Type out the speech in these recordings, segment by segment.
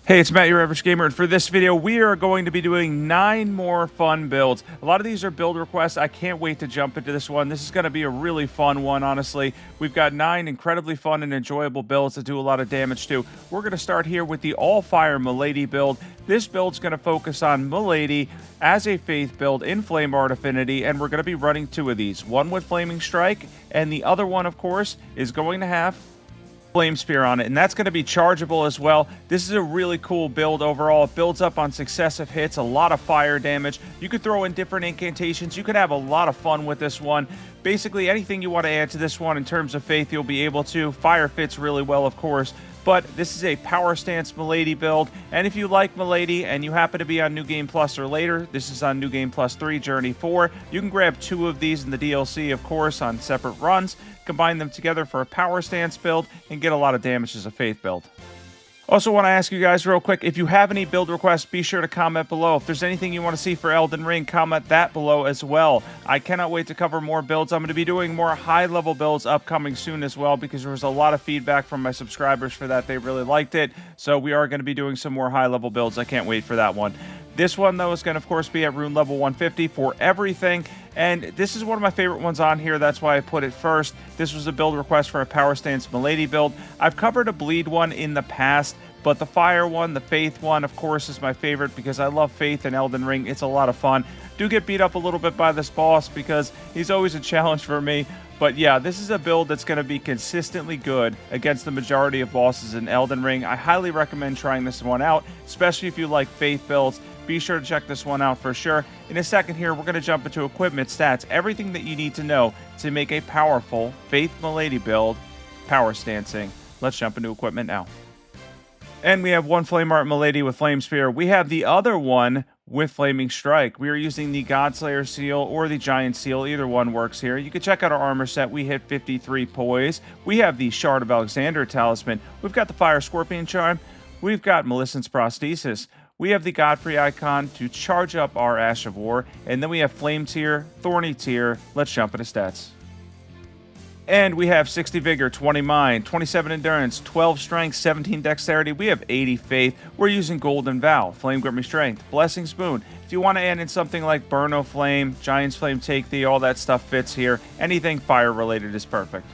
Hey, it's Matt, your average gamer, and for this video, we are going to be doing 9 more fun builds. A lot of these are build requests. I can't wait to jump into this one. This is going to be a really fun one, honestly. We've got 9 incredibly fun and enjoyable builds that do a lot of damage too. We're going to start here with the all-fire Milady build. This build's going to focus on Milady as a Faith build in Flame Art Affinity, and we're going to be running 2 of these. One with Flaming Strike, and the other one, of course, is going to have Flame Spear on it, and that's going to be chargeable as well. This is a really cool build overall. It builds up on successive hits, a lot of fire damage. You could throw in different incantations. You could have a lot of fun with this one. Basically, anything you want to add to this one in terms of Faith, you'll be able to. Fire fits really well, of course. But this is a Power Stance Milady build, and if you like Milady and you happen to be on New Game Plus or later, this is on New Game Plus 3, Journey 4, you can grab 2 of these in the DLC, of course, on separate runs, combine them together for a Power Stance build, and get a lot of damage as a Faith build. Also want to ask you guys real quick, if you have any build requests, be sure to comment below. If there's anything you want to see for Elden Ring, comment that below as well. I cannot wait to cover more builds. I'm going to be doing more high-level builds upcoming soon as well, because there was a lot of feedback from my subscribers for that. They really liked it, so we are going to be doing some more high-level builds. I can't wait for that one. This one, though, is going to, of course, be at rune level 150 for everything, and this is one of my favorite ones on here. That's why I put it first. This was a build request for a Power Stance Milady build. I've covered a Bleed one in the past, but the Fire one, the Faith one, of course, is my favorite because I love Faith and Elden Ring. It's a lot of fun. Do get beat up a little bit by this boss because he's always a challenge for me. But yeah, this is a build that's going to be consistently good against the majority of bosses in Elden Ring. I highly recommend trying this one out, especially if you like Faith builds. Be sure to check this one out for sure. In a second here, we're going to jump into equipment, stats, everything that you need to know to make a powerful Faith Milady build, Power Stancing. Let's jump into equipment now. And we have one Flame Art Milady with Flame Spear. We have the other one with Flaming Strike. We are using the Godslayer Seal or the Giant Seal. Either one works here. You can check out our armor set. We hit 53 poise. We have the Shard of Alexander Talisman. We've got the Fire Scorpion Charm. We've got Millicent's Prosthesis. We have the Godfrey icon to charge up our Ash of War. And then we have Flame Tear, Thorny Tear. Let's jump into stats. And we have 60 Vigor, 20 Mind, 27 Endurance, 12 Strength, 17 Dexterity. We have 80 Faith. We're using Golden Vow, Flame Grip Me Strength, Blessing Spoon. If you want to add in something like Burn O Flame, Giant's Flame Take Thee, all that stuff fits here. Anything fire related is perfect.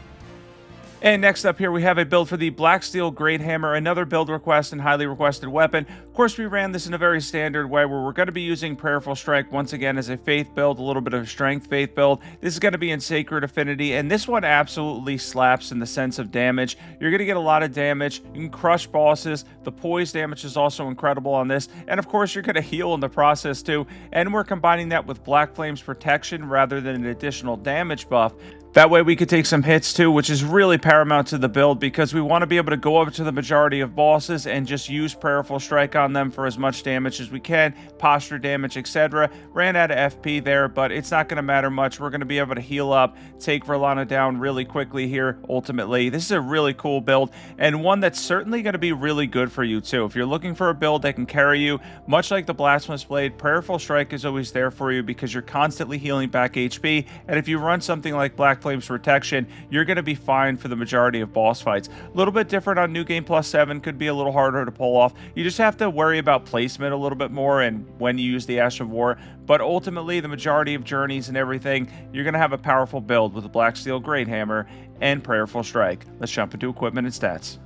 And next up here, we have a build for the Blacksteel Greathammer, another build request and highly requested weapon. Of course, we ran this in a very standard way where we're going to be using Prayerful Strike once again as a Faith build, a little bit of Strength Faith build. This is going to be in Sacred Affinity, and this one absolutely slaps in the sense of damage. You're going to get a lot of damage. You can crush bosses. The poise damage is also incredible on this, and of course, you're going to heal in the process too. And we're combining that with Black Flame's protection rather than an additional damage buff. That way we could take some hits too, which is really paramount to the build because we want to be able to go over to the majority of bosses and just use Prayerful Strike on them for as much damage as we can, posture damage, etc. Ran out of FP there, but it's not going to matter much. We're going to be able to heal up, take Verlana down really quickly here, ultimately. This is a really cool build, and one that's certainly going to be really good for you too. If you're looking for a build that can carry you, much like the Blasphemous Blade, Prayerful Strike is always there for you because you're constantly healing back HP, and if you run something like Black Flame's Protection, you're going to be fine for the majority of boss fights. A little bit different on New Game Plus 7, could be a little harder to pull off. You just have to worry about placement a little bit more and when you use the Ash of War, but ultimately the majority of journeys and everything, you're going to have a powerful build with a Blacksteel Greathammer and Prayerful Strike. Let's jump into equipment and stats.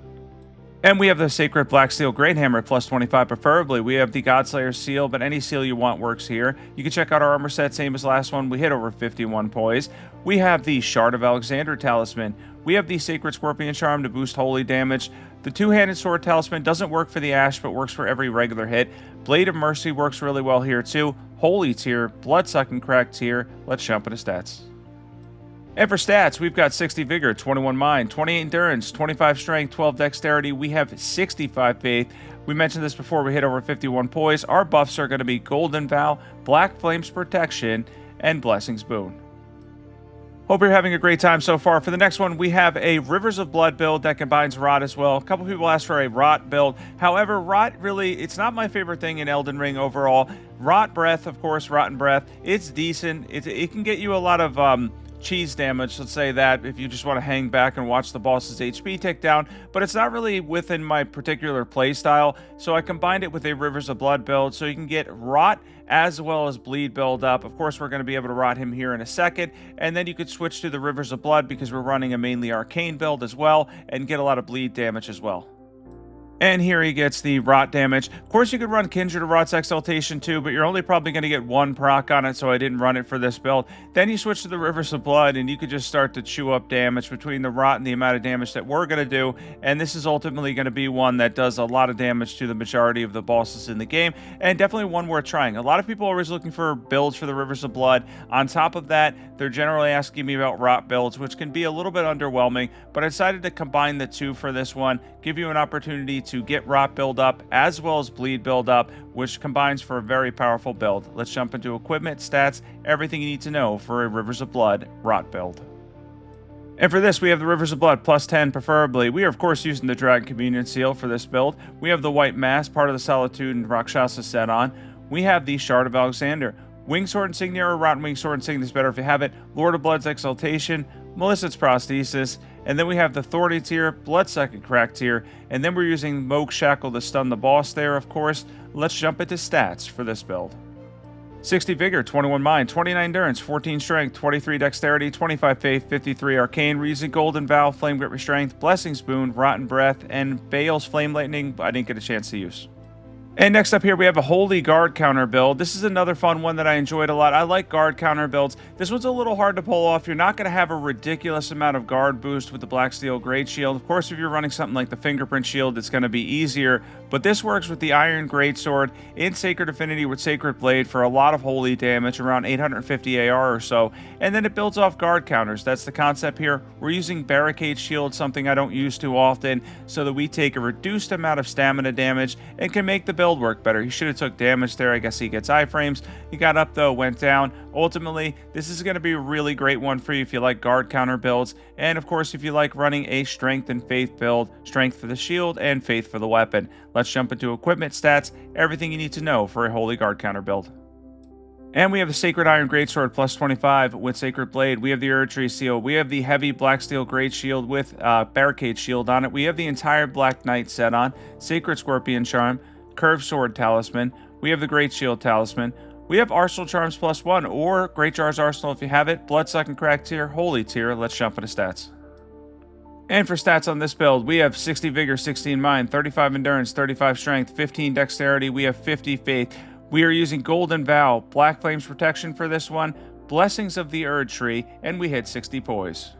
And we have the Sacred Blacksteel Greathammer at plus 25 preferably. We have the Godslayer Seal, but any seal you want works here. You can check out our armor set, same as last one. We hit over 51 poise. We have the Shard of Alexander Talisman. We have the Sacred Scorpion Charm to boost holy damage. The Two-Handed Sword Talisman doesn't work for the Ash, but works for every regular hit. Blade of Mercy works really well here too. Holy Tear, Bloodsucking Crack Tear. Let's jump into stats. And for stats, we've got 60 Vigor, 21 Mind, 28 Endurance, 25 Strength, 12 Dexterity. We have 65 Faith. We mentioned this before, we hit over 51 poise. Our buffs are going to be Golden Vow, Black Flame's Protection, and Blessing's Boon. Hope you're having a great time so far. For the next one, we have a Rivers of Blood build that combines Rot as well. A couple people asked for a Rot build. However, Rot really, it's not my favorite thing in Elden Ring overall. Rot Breath, of course, Rotten Breath, it's decent. It can get you a lot of cheese damage, let's say that, if you just want to hang back and watch the boss's HP tick down, but it's not really within my particular playstyle, so I combined it with a Rivers of Blood build, so you can get Rot as well as Bleed build up. Of course, we're going to be able to rot him here in a second, and then you could switch to the Rivers of Blood because we're running a mainly arcane build as well, and get a lot of bleed damage as well. And here he gets the rot damage. Of course, you could run Kindred of Rot's Exaltation too, but you're only probably going to get one proc on it, so I didn't run it for this build. Then you switch to the Rivers of Blood, and you could just start to chew up damage between the rot and the amount of damage that we're going to do. And this is ultimately going to be one that does a lot of damage to the majority of the bosses in the game, and definitely one worth trying. A lot of people are always looking for builds for the Rivers of Blood. On top of that, they're generally asking me about rot builds, which can be a little bit underwhelming, but I decided to combine the two for this one, give you an opportunity to get rot build up as well as bleed build up, which combines for a very powerful build. Let's jump into equipment, stats, everything you need to know for a Rivers of Blood rot build. And for this, we have the Rivers of Blood, +10 preferably. We are, of course, using the Dragon Communion Seal for this build. We have the White Mask, part of the Solitude and Rakshasa set on. We have the Shard of Alexander. Wingsword Insignia or Rotten Wingsword Insignia is better if you have it. Lord of Blood's Exaltation, Melissa's Prosthesis, and then we have the Thorny tier, Bloodsucking Crack tier, and then we're using Moog Shackle to stun the boss there, of course. Let's jump into stats for this build. 60 Vigor, 21 Mind, 29 Endurance, 14 Strength, 23 Dexterity, 25 Faith, 53 Arcane. We're using Golden Vow, Flame Grip Restraint, Blessing's Boon, Rotten Breath, and Bale's Flame Lightning, I didn't get a chance to use. And next up here, we have a Holy Guard counter build. This is another fun one that I enjoyed a lot. I like guard counter builds. This one's a little hard to pull off. You're not going to have a ridiculous amount of guard boost with the Blacksteel Great Shield. Of course, if you're running something like the Fingerprint Shield, it's going to be easier. But this works with the Iron Greatsword in Sacred Affinity with Sacred Blade for a lot of holy damage, around 850 AR or so. And then it builds off guard counters. That's the concept here. We're using Barricade Shield, something I don't use too often, so that we take a reduced amount of stamina damage and can make the build work better. He should have took damage there. I guess he gets iframes. He got up though, went down. Ultimately, this is going to be a really great one for you if you like guard counter builds, and of course if you like running a strength and faith build, strength for the shield and faith for the weapon. Let's jump into equipment, stats, everything you need to know for a holy guard counter build. And we have the Sacred Iron Greatsword +25 with Sacred Blade. We have the Erdtree Seal. We have the heavy Blacksteel Great Shield with Barricade Shield on it. We have the entire Black Knight set on. Sacred Scorpion Charm. Curved Sword Talisman. We have the Great Shield Talisman. We have Arsenal Charms +1 or Great Jar's Arsenal if you have it. Bloodsucking Crack tier, Holy tier. Let's jump into stats. And for stats on this build, we have 60 Vigor, 16 Mind, 35 Endurance, 35 Strength, 15 Dexterity. We have 50 Faith. We are using Golden Vow, Black Flames Protection for this one, Blessings of the Erdtree, and we hit 60 Poise.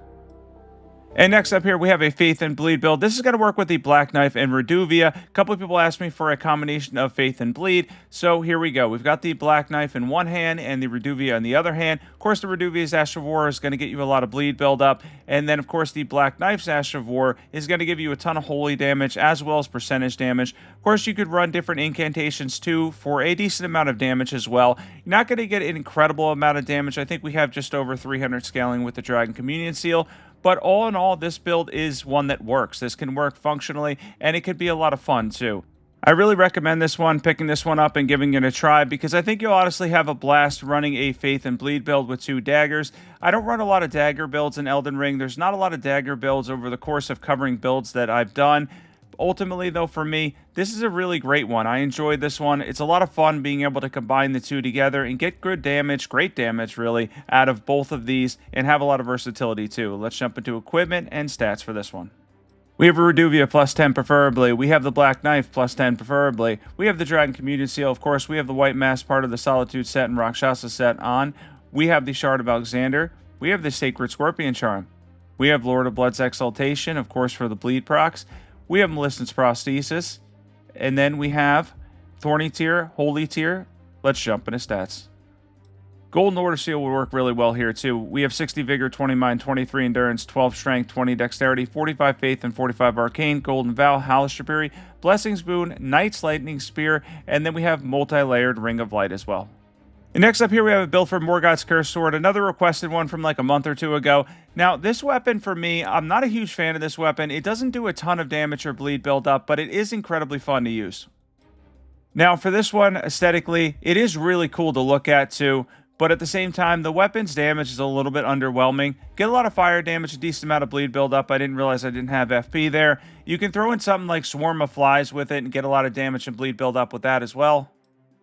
And next up here, we have a Faith and Bleed build. This is going to work with the Black Knife and Reduvia. A couple of people asked me for a combination of Faith and Bleed, so here we go. We've got the Black Knife in one hand and the Reduvia in the other hand. Of course, the Reduvia's Ash of War is going to get you a lot of bleed build up, and then, of course, the Black Knife's Ash of War is going to give you a ton of holy damage as well as percentage damage. Of course, you could run different incantations too for a decent amount of damage as well. You're not going to get an incredible amount of damage. I think we have just over 300 scaling with the Dragon Communion Seal. But all in all, this build is one that works. This can work functionally, and it could be a lot of fun, too. I really recommend this one, picking this one up and giving it a try, because I think you'll honestly have a blast running a Faith and Bleed build with 2 daggers. I don't run a lot of dagger builds in Elden Ring. There's not a lot of dagger builds over the course of covering builds that I've done. Ultimately, though, for me, this is a really great one. I enjoyed this one. It's a lot of fun being able to combine the two together and get good damage, great damage, really, out of both of these, and have a lot of versatility, too. Let's jump into equipment and stats for this one. We have a Reduvia +10 preferably. We have the Black Knife +10 preferably. We have the Dragon Communion Seal, of course. We have the White Mask, part of the Solitude set and Rakshasa set on. We have the Shard of Alexander. We have the Sacred Scorpion Charm. We have Lord of Blood's Exaltation, of course, for the bleed procs. We have Melissa's Prosthesis, and then we have Thorny tier, Holy tier. Let's jump into stats. Golden Order Seal will work really well here too. We have 60 Vigor, 20 Mind, 23 Endurance, 12 Strength, 20 Dexterity, 45 Faith, and 45 Arcane. Golden Vow, Halastrapiri, Blessing's Boon, Knight's Lightning Spear, and then we have multi-layered Ring of Light as well. And next up here, we have a build for Morgott's Cursed Sword, another requested one from like a month or two ago. Now, this weapon for me, I'm not a huge fan of this weapon. It doesn't do a ton of damage or bleed build up, but it is incredibly fun to use. Now, for this one, aesthetically, it is really cool to look at too, But at the same time, the weapon's damage is a little bit underwhelming. Get a lot of fire damage, a decent amount of bleed buildup. I didn't realize I didn't have FP there. You can throw in something like Swarm of Flies with it and get a lot of damage and bleed buildup with that as well.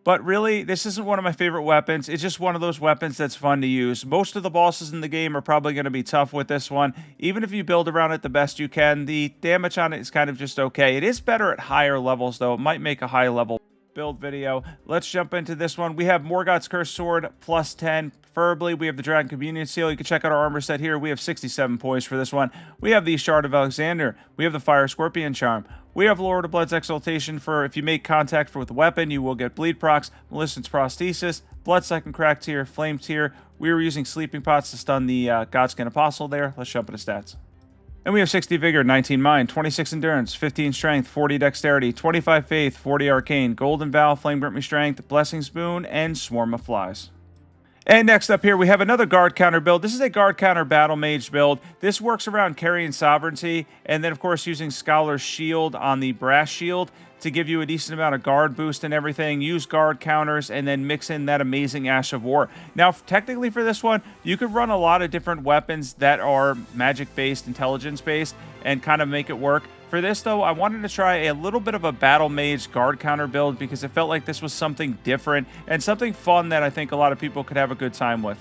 But really, this isn't one of my favorite weapons. It's just one of those weapons that's fun to use. Most of the bosses in the game are probably going to be tough with this one. Even if you build around it the best you can, the damage on it is kind of just okay. It is better at higher levels, though. It might make a high level build video. Let's jump into this one. We have Morgott's Cursed Sword, plus 10. Preferably, we have the Dragon Communion Seal. You can check out our armor set here. We have 67 points for this one. We have the Shard of Alexander. We have the Fire Scorpion Charm. We have Lord of Blood's Exaltation for if you make contact with a weapon, you will get bleed procs, Malignant's Prosthesis, Bloodsucking Crack Tier, Flame Tier. We were using Sleeping Pots to stun the Godskin Apostle there. Let's jump into stats. And we have 60 Vigor, 19 Mind, 26 Endurance, 15 Strength, 40 Dexterity, 25 Faith, 40 Arcane, Golden Vow, Flame Grant Me Strength, Blessing's Boon, and Swarm of Flies. And next up here, we have another guard counter build. This is a guard counter battle mage build. This works around carrying sovereignty, and then of course using Scholar's Shield on the brass shield to give you a decent amount of guard boost and everything. Use guard counters and then mix in that amazing Ash of War. Now, technically for this one, you could run a lot of different weapons that are magic-based, intelligence-based, and kind of make it work. For this, though, I wanted to try a little bit of a battle mage guard counter build because it felt like this was something different and something fun that I think a lot of people could have a good time with.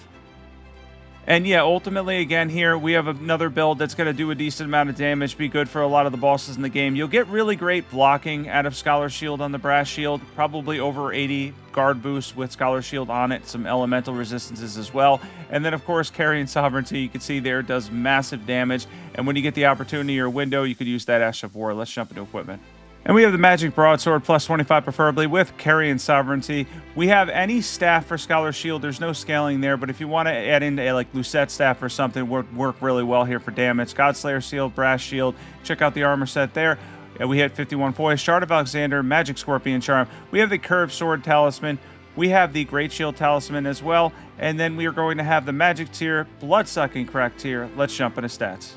And yeah, ultimately, again, here, we have another build that's going to do a decent amount of damage, be good for a lot of the bosses in the game. You'll get really great blocking out of Scholar's Shield on the brass shield, probably over 80 guard boost with Scholar's Shield on it, some elemental resistances as well. And then, of course, carrying sovereignty, you can see there, does massive damage. And when you get the opportunity or window, you could use that Ash of War. Let's jump into equipment. And we have the Magic Broadsword, plus 25 preferably, with Carrying Sovereignty. We have any staff for Scholar's Shield. There's no scaling there, but if you want to add in a Lucette staff or something, would work really well here for damage. Godslayer Shield, Brass Shield. Check out the armor set there. We hit 51 points. Shard of Alexander, Magic Scorpion Charm. We have the Curved Sword Talisman. We have the Great Shield Talisman as well. And then we are going to have the Magic Tier, Bloodsucking Crack Tier. Let's jump into stats.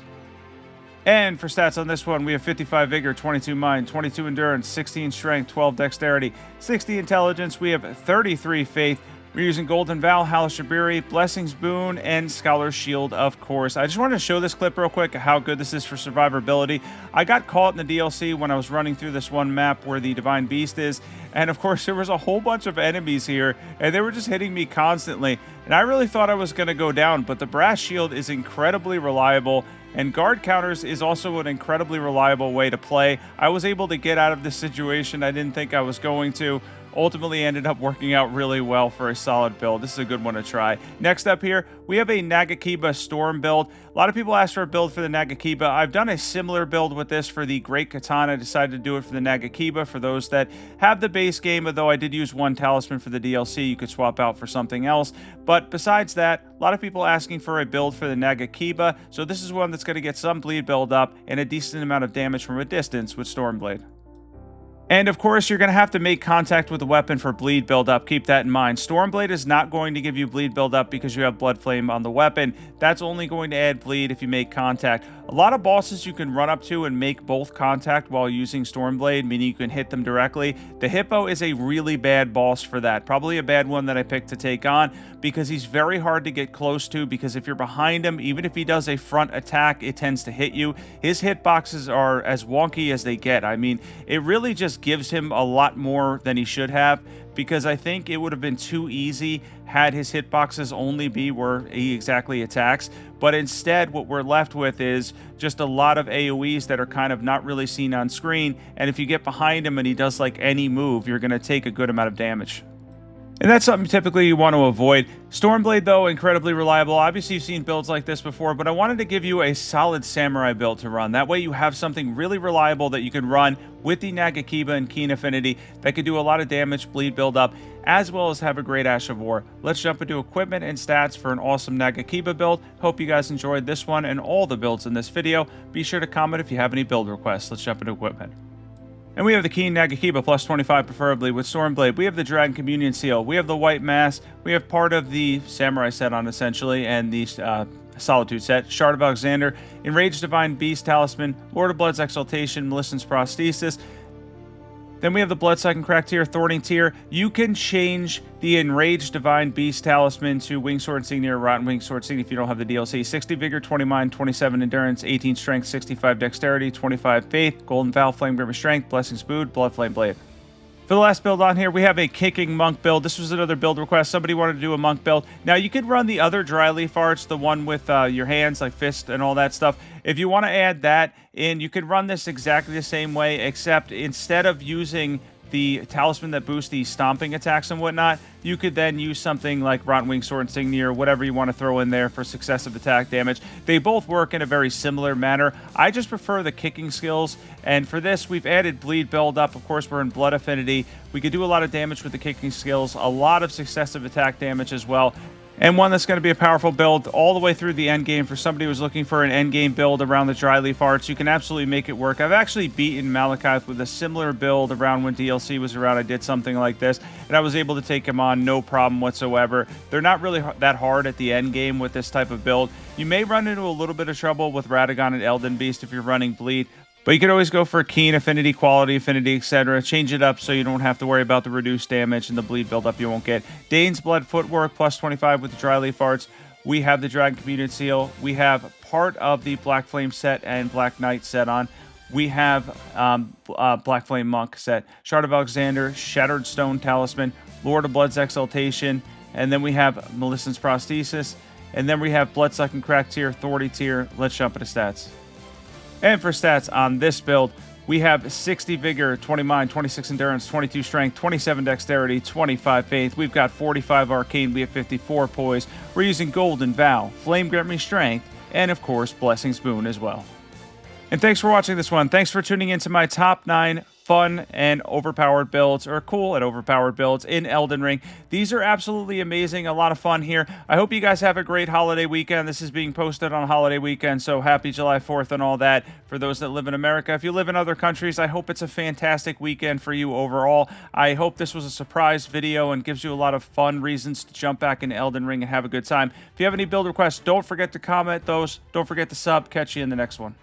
And for stats on this one, we have 55 Vigor, 22 Mind, 22 Endurance, 16 Strength, 12 Dexterity, 60 Intelligence. We have 33 Faith. We're using Golden Vow, Halashabiri, Blessing's Boon, and Scholar's Shield, of course. I just wanted to show this clip real quick, how good this is for survivability. I got caught in the DLC when I was running through this one map where the Divine Beast is, and of course there was a whole bunch of enemies here, and they were just hitting me constantly, and I really thought I was going to go down, but the Brass Shield is incredibly reliable, and guard counters is also an incredibly reliable way to play. I was able to get out of this situation I didn't think I was going to. Ultimately ended up working out really well for a solid build. This is a good one to try. Next up here, we have a Nagakiba Storm build. A lot of people asked for a build for the Nagakiba. I've done a similar build with this for the Great Katana. I decided to do it for the Nagakiba for those that have the base game, although I did use one talisman for the DLC. You could swap out for something else. But besides that, a lot of people asking for a build for the Nagakiba. So this is one that's going to get some bleed build up and a decent amount of damage from a distance with Stormblade. And of course, you're going to have to make contact with the weapon for bleed buildup. Keep that in mind. Stormblade is not going to give you bleed buildup because you have Blood Flame on the weapon. That's only going to add bleed if you make contact. A lot of bosses you can run up to and make both contact while using Stormblade, meaning you can hit them directly. The Hippo is a really bad boss for that. Probably a bad one that I picked to take on because he's very hard to get close to, because if you're behind him, even if he does a front attack, it tends to hit you. His hitboxes are as wonky as they get. I mean, it really just gives him a lot more than he should have, because I think it would have been too easy had his hitboxes only be where he exactly attacks. But instead, what we're left with is just a lot of AoEs that are kind of not really seen on screen. And if you get behind him and he does like any move, you're going to take a good amount of damage. And that's something typically you want to avoid. Stormblade, though, incredibly reliable. Obviously, you've seen builds like this before, but I wanted to give you a solid samurai build to run. That way you have something really reliable that you can run with the Nagakiba and Keen Affinity that could do a lot of damage, bleed buildup, as well as have a great Ash of War. Let's jump into equipment and stats for an awesome Nagakiba build. Hope you guys enjoyed this one and all the builds in this video. Be sure to comment if you have any build requests. Let's jump into equipment. And we have the Keen Nagakiba, plus 25 preferably, with Stormblade. We have the Dragon Communion Seal. We have the White Mask. We have part of the Samurai set on, essentially, and the Solitude set. Shard of Alexander, Enraged Divine Beast Talisman, Lord of Blood's Exaltation, Malignant's Prosthesis. Then we have the Bloodsucking Crack tier, Thorny tier. You can change the Enraged Divine Beast Talisman to Wing Sword Insignia or Rotten Wing Sword Insignia if you don't have the DLC. 60 Vigor, 20 Mind, 27 Endurance, 18 Strength, 65 Dexterity, 25 Faith, Golden Vow, Flame Grip of Strength, Blessing Spood, Blood Flame Blade. For the last build on here, we have a Kicking Monk build. This was another build request. Somebody wanted to do a Monk build. Now, you could run the other Dry Leaf Arts, the one with your hands, like fist and all that stuff. If you want to add that in, you could run this exactly the same way, except instead of using the talisman that boosts the stomping attacks and whatnot, you could then use something like Rotten Wing Sword Insignia or whatever you want to throw in there for successive attack damage. They both work in a very similar manner. I just prefer the kicking skills, and for this, we've added Bleed Build Up. Of course, we're in Blood Affinity. We could do a lot of damage with the kicking skills, a lot of successive attack damage as well. And one that's going to be a powerful build all the way through the end game. For somebody who's looking for an end game build around the Dry Leaf Arts, you can absolutely make it work. I've actually beaten Malekith with a similar build around when DLC was around. I did something like this, and I was able to take him on no problem whatsoever. They're not really that hard at the end game with this type of build. You may run into a little bit of trouble with Radagon and Elden Beast if you're running Bleed, but you could always go for Keen Affinity, Quality Affinity, etc. Change it up so you don't have to worry about the reduced damage and the bleed buildup you won't get. Dane's Blood Footwork, plus 25 with the Dry Leaf Arts. We have the Dragon Communion Seal. We have part of the Black Flame set and Black Knight set on. We have Black Flame Monk set. Shard of Alexander, Shattered Stone Talisman, Lord of Blood's Exaltation, and then we have Millicent's Prosthesis, and then we have Bloodsucking Crack tier, Thorny tier. Let's jump into stats. And for stats on this build, we have 60 Vigor, 20 Mind, 26 Endurance, 22 Strength, 27 Dexterity, 25 Faith. We've got 45 Arcane, we have 54 Poise. We're using Golden Vow, Flame Grant Me Strength, and of course, Blessing Spoon as well. And thanks for watching this one. Thanks for tuning into my top 9 fun and overpowered builds, or cool and overpowered builds in Elden Ring. These are absolutely amazing, a lot of fun here. I hope you guys have a great holiday weekend. This is being posted on holiday weekend, so happy July 4th and all that for those that live in America. If you live in other countries, I hope it's a fantastic weekend for you overall. I hope this was a surprise video and gives you a lot of fun reasons to jump back into Elden Ring and have a good time. If you have any build requests, don't forget to comment those. Don't forget to sub. Catch you in the next one.